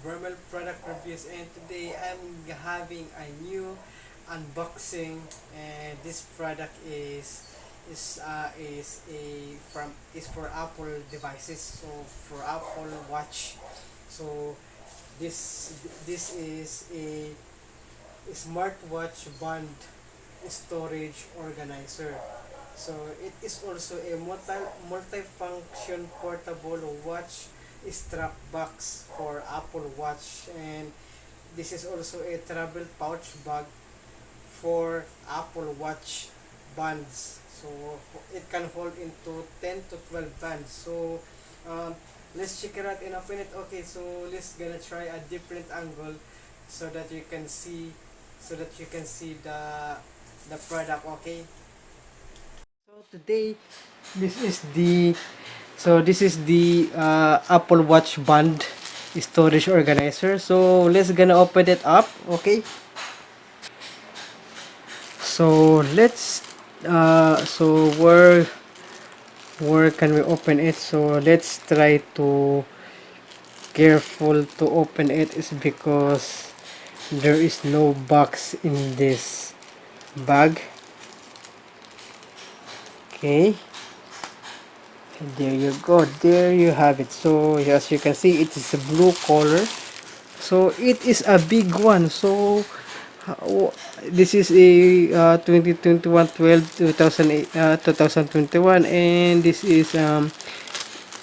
normal product reviews, and today I'm having a new unboxing, and this product is for Apple devices, so for Apple Watch. So this is a smartwatch band storage organizer. So it is also a multi-function portable watch strap box for Apple Watch, and this is also a travel pouch bag for Apple Watch bands. So it can hold into 10 to 12 bands. So um, let's check it out and open it. Okay, so let's gonna try a different angle so that you can see the product. Okay, so today this is the this is the Apple Watch band storage organizer. So let's gonna open it up. Okay, so let's so where can we open it? So let's try to careful to open it, is because there is no box in this bag. Okay, there you go, there you have it. So as you can see, it is a blue color, so it is a big one. So this is a 2021 12 2008 2021, and this is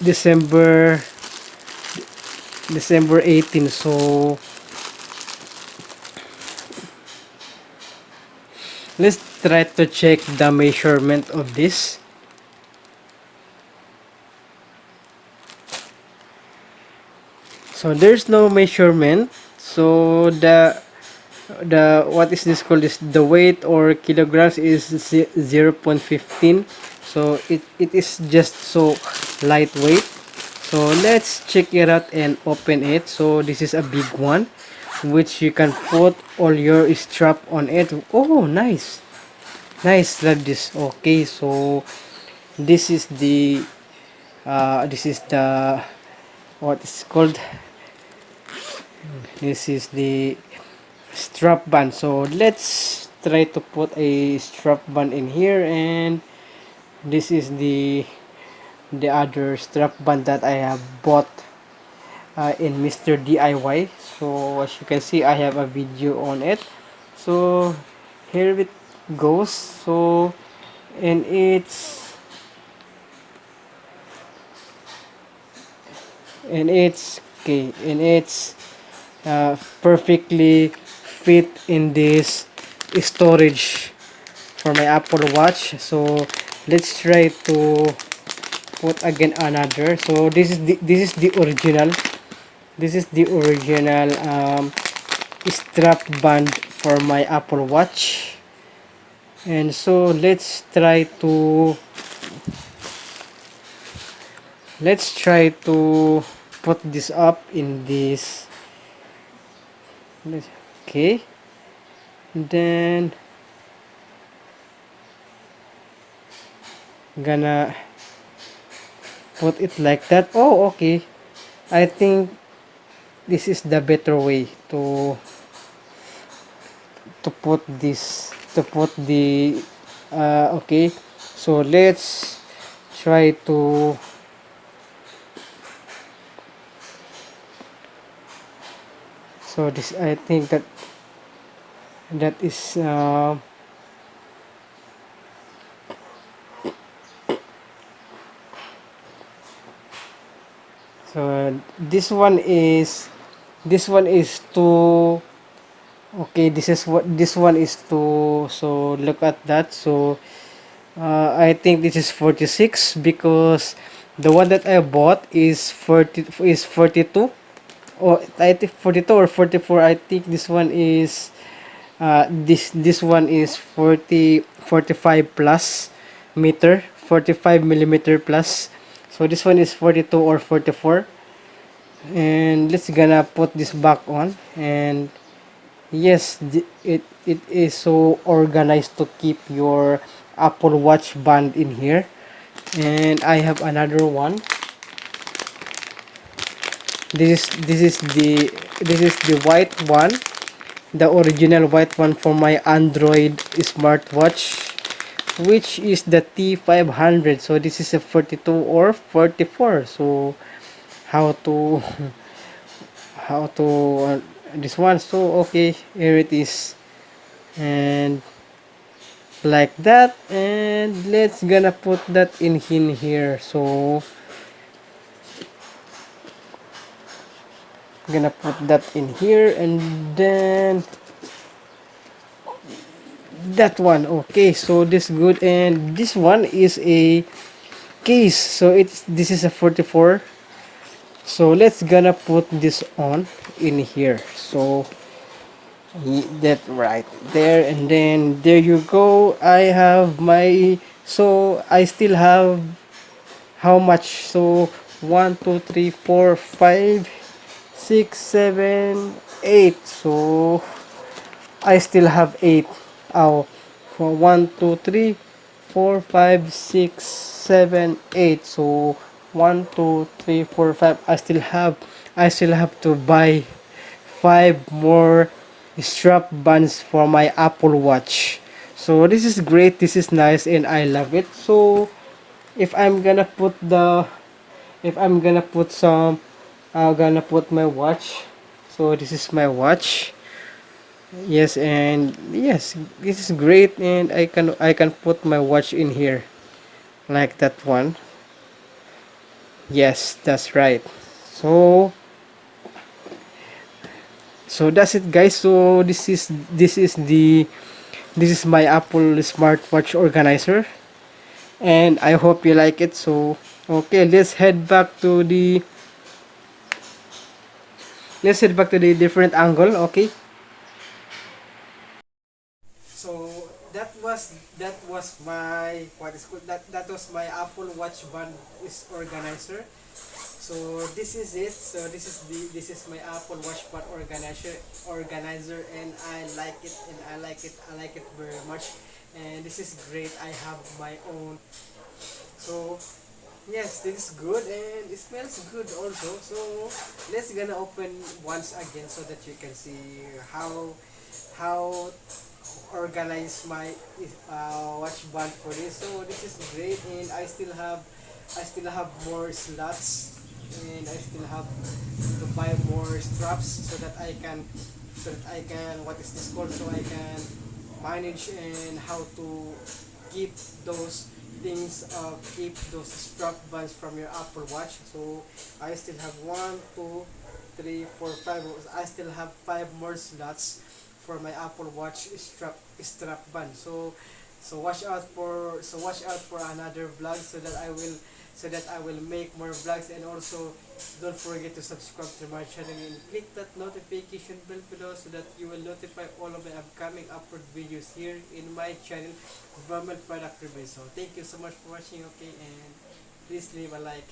December December 18. So let's try to check the measurement of this. So there's no measurement. So the what is this called, this the weight or kilograms is 0.15. So it is just so lightweight. So let's check it out and open it. So this is a big one, which you can put all your strap on it. Oh, nice, nice, love this. Okay, so this is the what is called, this is the strap band. So let's try to put a strap band in here, and this is the other strap band that I have bought in Mr. DIY. So as you can see, I have a video on it. So here it goes. So and it's okay, and it's perfectly fit in this storage for my Apple Watch. So let's try to put again another. So this is the original, strap band for my Apple Watch. And so let's try to put this up in this. Okay, then gonna put it like that. Oh, okay, I think this is the better way to put this, to put the okay. So let's try to, so this, I think that is so this one is to, okay, this one is to, so look at that. So I think this is 46, because the one that I bought is 42, or I think 42 or 44. I think this one is this one is 45 plus meter, 45 millimeter plus. So this one is 42 or 44. And let's gonna put this back on. And yes, it is so organized to keep your Apple Watch band in here. And I have another one. This is the white one, the original white one for my Android smartwatch, which is the T500. So this is a 42 or 44. So how to how to this one. So okay, here it is, and like that, and let's gonna put that in here. So I'm gonna put that in here, and then that one. Okay, so this good, and this one is a case. So it's this is a 44. So let's gonna put this on in here. So that right there, and then there you go. I have my, so I still have how much? So 1 2 3 4 5 6 7 8. So I still have 8. Oh, for 1 2 3 4 5 6 7 8. So 1 2 3 4 5. I still have to buy 5 more strap bands for my Apple Watch. So this is great. This is nice, and I love it. So if I'm gonna put the if I'm gonna put some I'm gonna put my watch. So this is my watch. Yes, and yes, this is great, and I can put my watch in here like that one. Yes, that's right. So that's it, guys. So this is my Apple smartwatch organizer, and I hope you like it. So okay, let's head back to the different angle. Okay. So that was my what is called that was my Apple Watch band is organizer. So this is it. So this is my Apple Watch band organizer, and I like it, and I like it very much, and this is great. I have my own. So yes, this is good, and it smells good also. So let's gonna open once again so that you can see how organize my watch band for this. So this is great, and I still have more slots, and I still have to buy more straps so that I can what is this called, so I can manage and how to keep those keep those strap bands from your Apple Watch. So I still have 1 2 3 4 5. I still have 5 more slots for my Apple Watch strap band. So watch out for another vlog, so that I will make more vlogs, and also don't forget to subscribe to my channel and click that notification bell below so that you will notify all of my upcoming upload videos here in my channel, Vermont Product Review. So thank you so much for watching. Okay, and please leave a like.